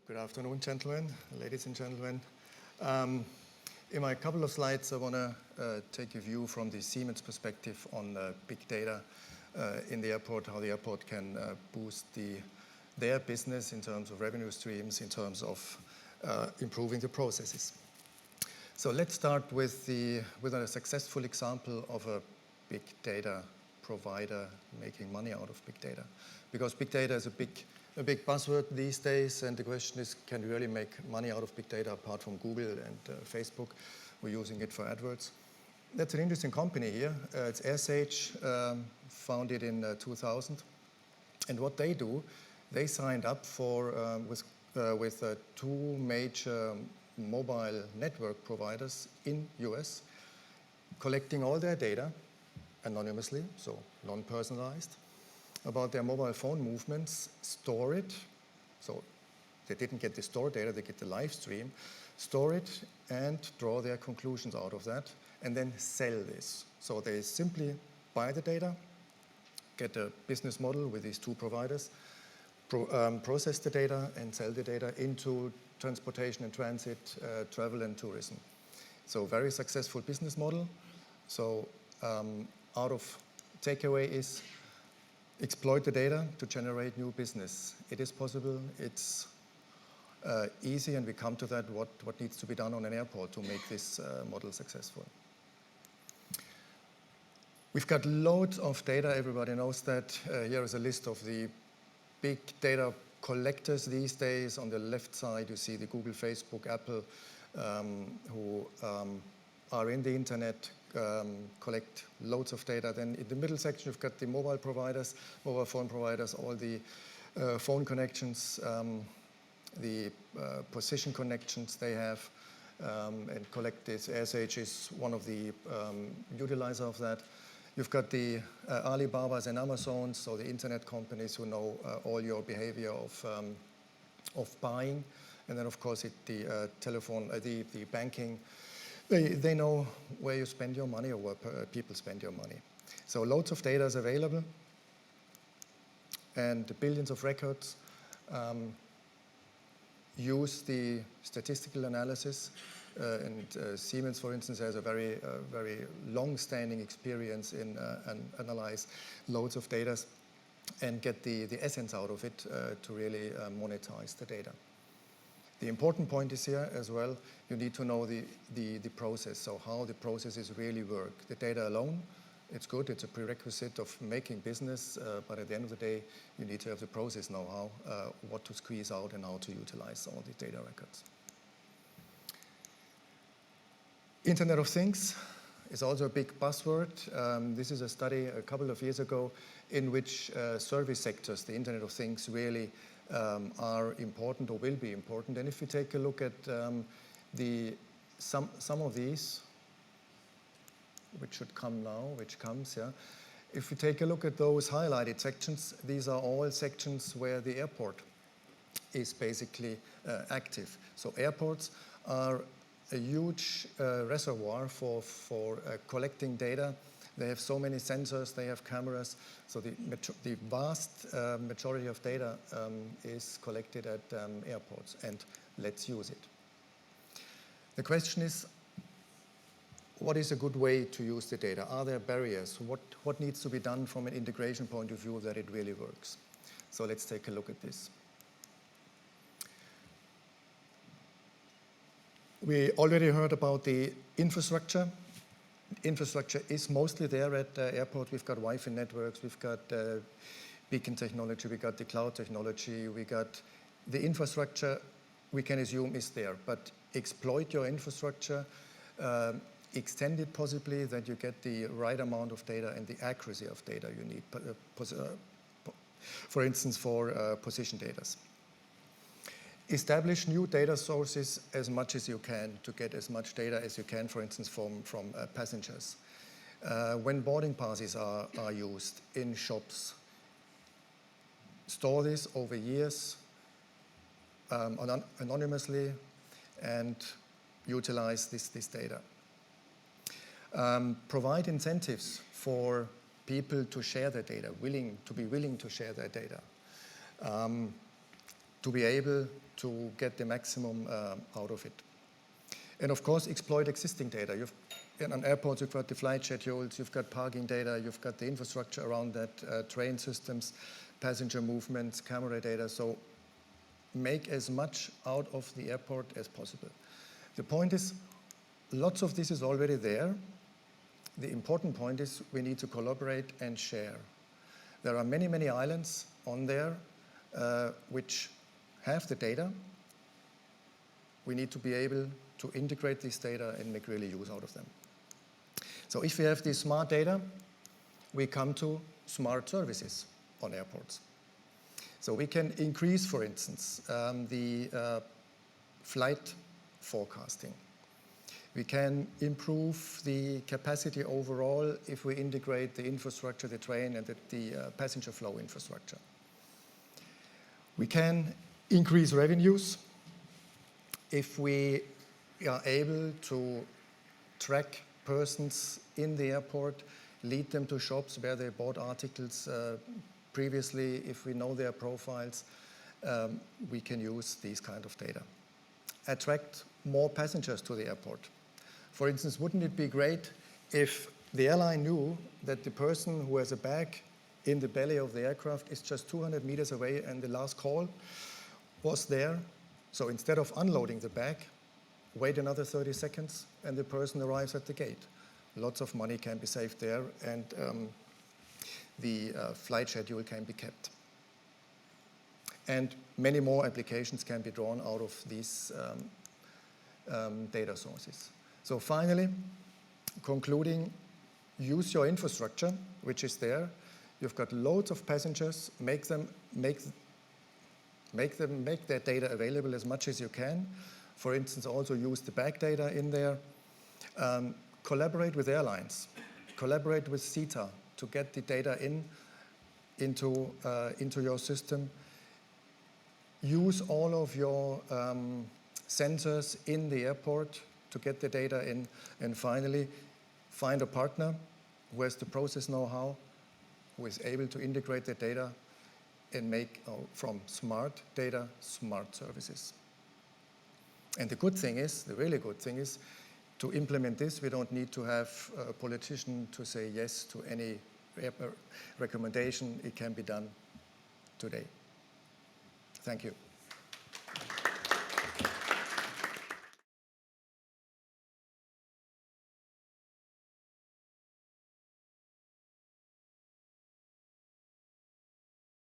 Good afternoon, gentlemen, ladies and gentlemen. In my couple of slides, I want to take a view from the Siemens perspective on big data in the airport, how the airport can boost their business in terms of revenue streams, in terms of improving the processes. So let's start with a successful example of a big data provider making money out of big data. Because big data is a big buzzword these days, and the question is, can we really make money out of big data apart from Google and Facebook? We're using it for AdWords. That's an interesting company here. It's AirSage, founded in 2000. And what they do, they signed up with two major mobile network providers in US, collecting all their data anonymously, so non-personalized, about their mobile phone movements, store it. So they didn't get the store data, they get the live stream, store it and draw their conclusions out of that, and then sell this. So they simply buy the data, get a business model with these two providers, process the data and sell the data into transportation and transit, travel and tourism. So very successful business model. So out of takeaway is exploit the data to generate new business. It is possible, it's easy, and we come to that, what needs to be done on an airport to make this model successful. We've got loads of data, everybody knows that. Here is a list of the big data collectors these days. On the left side, you see the Google, Facebook, Apple, who are in the internet, collect loads of data. Then in the middle section, you've got the mobile providers, mobile phone providers, all the phone connections, the position connections they have, and collect this. AirSage is one of the utilizer of that. You've got the Alibabas and Amazons, so the internet companies who know all your behavior of buying. And then, of course, the telephone, the banking. They know where you spend your money or where people spend your money. So loads of data is available, and the billions of records use the statistical analysis. And Siemens, for instance, has a very long-standing experience in analyze loads of data and get the essence out of it to really monetize the data. The important point is here as well, you need to know the process, so how the processes really work. The data alone, it's good, it's a prerequisite of making business, but at the end of the day, you need to have the process know-how, what to squeeze out and how to utilize all the data records. Internet of Things is also a big buzzword. This is a study a couple of years ago in which service sectors, the Internet of Things, really are important or will be important. And if you take a look at some of these, which should come now, which comes, yeah. If you take a look at those highlighted sections, these are all sections where the airport is basically active. So airports are a huge reservoir for collecting data. They have so many sensors, they have cameras, so the vast majority of data is collected at airports, and let's use it. The question is, what is a good way to use the data? Are there barriers? What needs to be done from an integration point of view that it really works? So let's take a look at this. We already heard about the infrastructure. Infrastructure is mostly there at the airport. We've got Wi-Fi networks, we've got beacon technology, we got the cloud technology, we got the infrastructure we can assume is there. But exploit your infrastructure, extend it possibly that you get the right amount of data and the accuracy of data you need, for instance, for position data. Establish new data sources as much as you can to get as much data as you can, for instance, from passengers. When boarding passes are used in shops, store this over years anonymously and utilize this data. Provide incentives for people to share their data, to be willing to share their data. to be able to get the maximum out of it. And of course, exploit existing data. On airports, you've got the flight schedules, you've got parking data, you've got the infrastructure around that, train systems, passenger movements, camera data. So make as much out of the airport as possible. The point is, lots of this is already there. The important point is we need to collaborate and share. There are many, many islands on there which have the data. We need to be able to integrate this data and make really use out of them. So if we have this smart data, we come to smart services on airports. So we can increase, for instance, the flight forecasting. We can improve the capacity overall if we integrate the infrastructure, the train and the passenger flow infrastructure. We can increase revenues if we are able to track persons in the airport, lead them to shops where they bought articles previously. If we know their profiles, we can use these kind of data. Attract more passengers to the airport. For instance, wouldn't it be great if the airline knew that the person who has a bag in the belly of the aircraft is just 200 meters away and the last call was there? So instead of unloading the bag, wait another 30 seconds and the person arrives at the gate. Lots of money can be saved there, and the flight schedule can be kept. And many more applications can be drawn out of these data sources. So finally, concluding, use your infrastructure, which is there. You've got loads of passengers. Make their data available as much as you can. For instance, also use the bag data in there. Collaborate with airlines. Collaborate with CETA to get the data into your system. Use all of your sensors in the airport to get the data in. And finally, find a partner who has the process know-how, who is able to integrate the data and make from smart data, smart services. And the good thing is, the really good thing is, to implement this, we don't need to have a politician to say yes to any recommendation. It can be done today. Thank you.